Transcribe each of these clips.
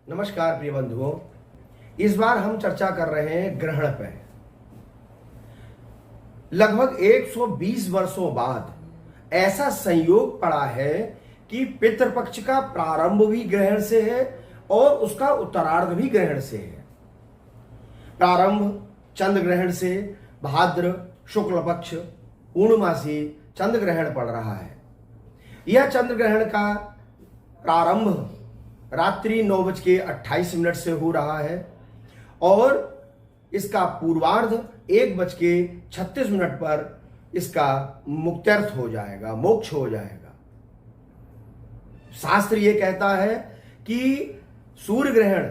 नमस्कार प्रिय बंधुओं, इस बार हम चर्चा कर रहे हैं ग्रहण पर। लगभग 120 वर्षों बाद ऐसा संयोग पड़ा है कि पितृपक्ष का प्रारंभ भी ग्रहण से है और उसका उत्तरार्ध भी ग्रहण से है। प्रारंभ चंद्र ग्रहण से भाद्र शुक्ल पक्ष पूर्णमासी चंद्र ग्रहण पड़ रहा है। यह चंद्र ग्रहण का प्रारंभ रात्रि 9:28 से हो रहा है और इसका पूर्वार्ध 1:36 पर इसका मुक्त्यर्थ हो जाएगा, मोक्ष हो जाएगा। शास्त्र ये कहता है कि सूर्य ग्रहण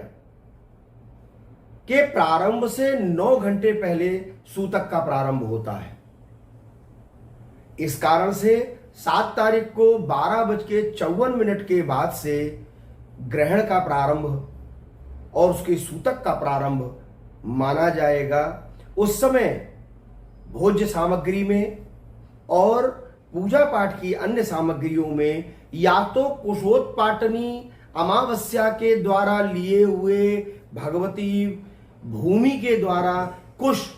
के प्रारंभ से 9 घंटे पहले सूतक का प्रारंभ होता है। इस कारण से 7 तारीख को 12:54 के बाद से ग्रहण का प्रारंभ और उसके सूतक का प्रारंभ माना जाएगा। उस समय भोज्य सामग्री में और पूजा पाठ की अन्य सामग्रियों में या तो कुशोत्पाटनी अमावस्या के द्वारा लिए हुए भगवती भूमि के द्वारा कुश,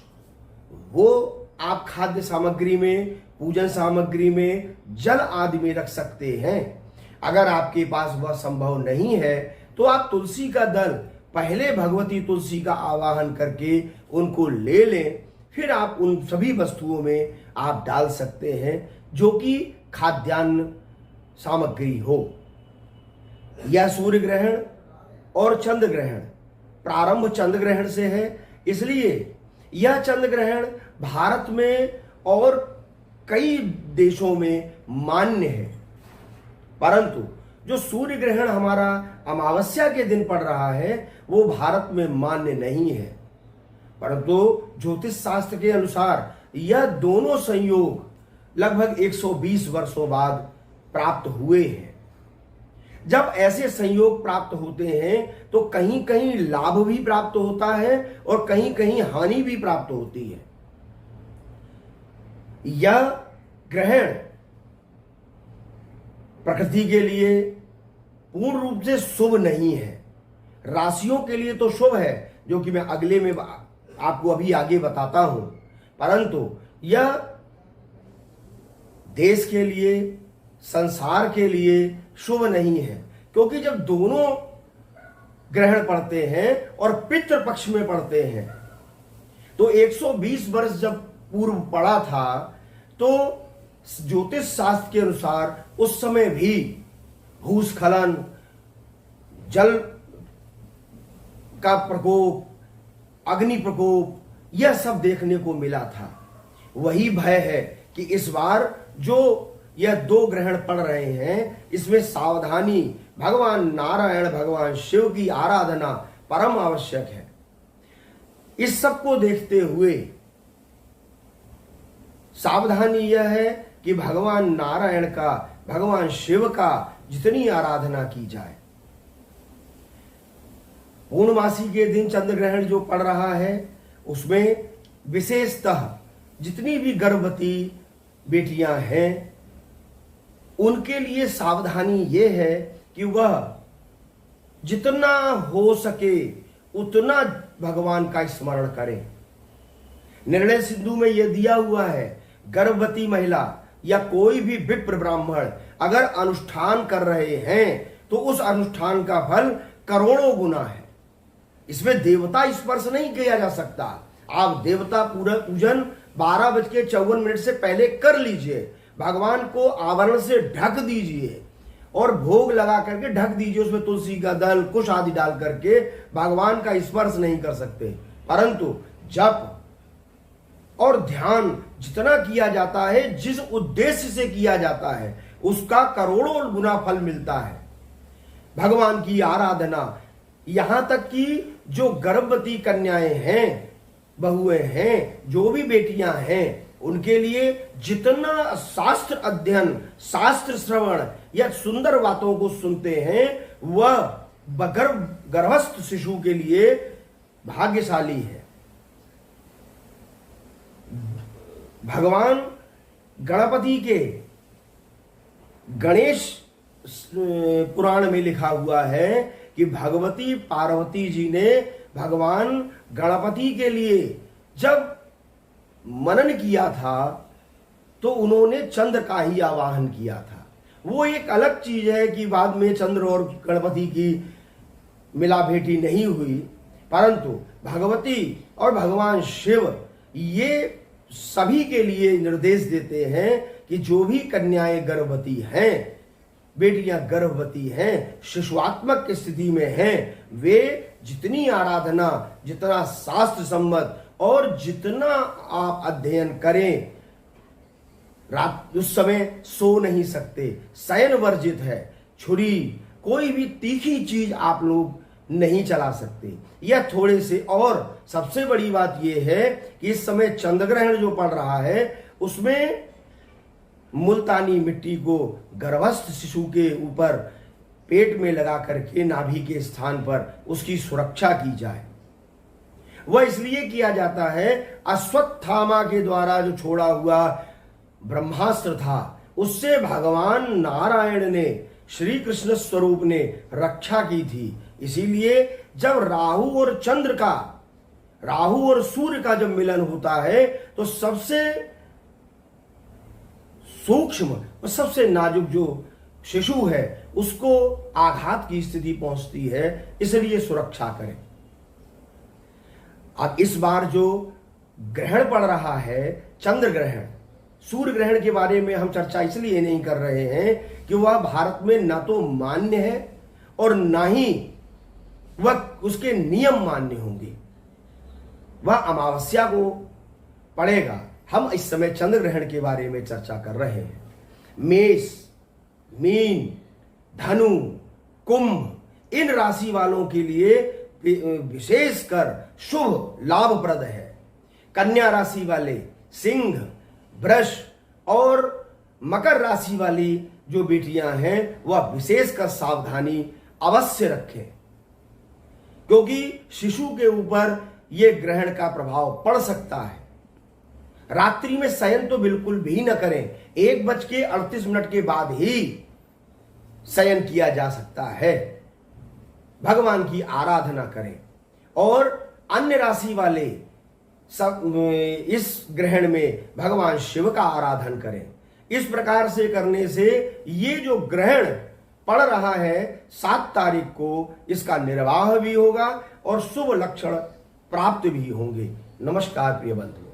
वो आप खाद्य सामग्री में, पूजन सामग्री में, जल आदि में रख सकते हैं। अगर आपके पास वह संभव नहीं है तो आप तुलसी का दल पहले भगवती तुलसी का आवाहन करके उनको ले लें, फिर आप उन सभी वस्तुओं में आप डाल सकते हैं जो कि खाद्यान्न सामग्री हो। यह सूर्य ग्रहण और चंद्र ग्रहण प्रारंभ चंद्र ग्रहण से है, इसलिए यह चंद्र ग्रहण भारत में और कई देशों में मान्य है। परंतु जो सूर्य ग्रहण हमारा अमावस्या के दिन पड़ रहा है वो भारत में मान्य नहीं है। परंतु ज्योतिष शास्त्र के अनुसार यह दोनों संयोग लगभग 120 वर्षों बाद प्राप्त हुए हैं। जब ऐसे संयोग प्राप्त होते हैं तो कहीं कहीं लाभ भी प्राप्त होता है और कहीं कहीं हानि भी प्राप्त होती है। यह ग्रहण प्रकृति के लिए पूर्ण रूप से शुभ नहीं है, राशियों के लिए तो शुभ है, जो कि मैं अगले में आपको अभी आगे बताता हूं। परंतु यह देश के लिए, संसार के लिए शुभ नहीं है, क्योंकि जब दोनों ग्रहण पड़ते हैं और पितृ पक्ष में पड़ते हैं तो 120 वर्ष जब पूर्व पड़ा था तो ज्योतिष शास्त्र के अनुसार उस समय भी भूस्खलन, जल का प्रकोप, अग्नि प्रकोप, यह सब देखने को मिला था। वही भय है कि इस बार जो यह 2 ग्रहण पड़ रहे हैं इसमें सावधानी, भगवान नारायण, भगवान शिव की आराधना परम आवश्यक है। इस सब को देखते हुए सावधानी यह है कि भगवान नारायण का, भगवान शिव का जितनी आराधना की जाए। पूर्णमासी के दिन चंद्र ग्रहण जो पड़ रहा है उसमें विशेषतः जितनी भी गर्भवती बेटियां हैं उनके लिए सावधानी ये है कि वह जितना हो सके उतना भगवान का स्मरण करें। निर्णय सिंधु में यह दिया हुआ है, गर्भवती महिला या कोई भी विप्र ब्राह्मण अगर अनुष्ठान कर रहे हैं तो उस अनुष्ठान का फल करोड़ों गुना है। इसमें देवता स्पर्श नहीं किया जा सकता। आप देवता पूजन 12:54 से पहले कर लीजिए, भगवान को आवरण से ढक दीजिए और भोग लगा करके ढक दीजिए, उसमें तुलसी का दल, कुश आदि डाल करके भगवान का स्पर्श नहीं कर सकते। परंतु जप और ध्यान जितना किया जाता है, जिस उद्देश्य से किया जाता है, उसका करोड़ों गुना फल मिलता है। भगवान की आराधना, यहां तक कि जो गर्भवती कन्याएं हैं, बहुएं हैं, जो भी बेटियां हैं, उनके लिए जितना शास्त्र अध्ययन, शास्त्र श्रवण या सुंदर बातों को सुनते हैं वह गर्भस्थ शिशु के लिए भाग्यशाली है। भगवान गणपति के गणेश पुराण में लिखा हुआ है कि भगवती पार्वती जी ने भगवान गणपति के लिए जब मनन किया था तो उन्होंने चंद्र का ही आवाहन किया था। वो एक अलग चीज है कि बाद में चंद्र और गणपति की मिला भेटी नहीं हुई, परंतु भगवती और भगवान शिव ये सभी के लिए निर्देश देते हैं कि जो भी कन्याएं गर्भवती हैं, बेटियां गर्भवती हैं, शिशुआत्मक की स्थिति में हैं, वे जितनी आराधना, जितना शास्त्र सम्मत और जितना आप अध्ययन करें, रात उस समय सो नहीं सकते, शयन वर्जित है, छुरी कोई भी तीखी चीज आप लोग नहीं चला सकते। यह थोड़े से, और सबसे बड़ी बात यह है कि इस समय चंद्र ग्रहण जो पड़ रहा है उसमें मुल्तानी मिट्टी को गर्भस्थ शिशु के ऊपर पेट में लगा करके नाभि के स्थान पर उसकी सुरक्षा की जाए। वह इसलिए किया जाता है, अश्वत्थामा के द्वारा जो छोड़ा हुआ ब्रह्मास्त्र था उससे भगवान नारायण ने, श्री कृष्ण स्वरूप ने रक्षा की थी। इसीलिए जब राहु और चंद्र का, राहु और सूर्य का जब मिलन होता है तो सबसे सूक्ष्म और सबसे नाजुक जो शिशु है उसको आघात की स्थिति पहुंचती है, इसलिए सुरक्षा करें। अब इस बार जो ग्रहण पड़ रहा है, चंद्र ग्रहण, सूर्य ग्रहण के बारे में हम चर्चा इसलिए नहीं कर रहे हैं कि वह भारत में न तो मान्य है और न ही वह उसके नियम मान्य होंगे, वह अमावस्या को पड़ेगा। हम इस समय चंद्र ग्रहण के बारे में चर्चा कर रहे हैं। मेष, मीन, धनु, कुंभ इन राशि वालों के लिए विशेषकर शुभ लाभप्रद है। कन्या राशि वाले, सिंह, वृष और मकर राशि वाली जो बेटियां हैं वह विशेषकर सावधानी अवश्य रखें, क्योंकि शिशु के ऊपर यह ग्रहण का प्रभाव पड़ सकता है। रात्रि में शयन तो बिल्कुल भी न करें, 1:38 के बाद ही शयन किया जा सकता है। भगवान की आराधना करें और अन्य राशि वाले सब इस ग्रहण में भगवान शिव का आराधन करें। इस प्रकार से करने से ये जो ग्रहण पड़ रहा है 7 तारीख को, इसका निर्वाह भी होगा और शुभ लक्षण प्राप्त भी होंगे। नमस्कार प्रिय बंधु।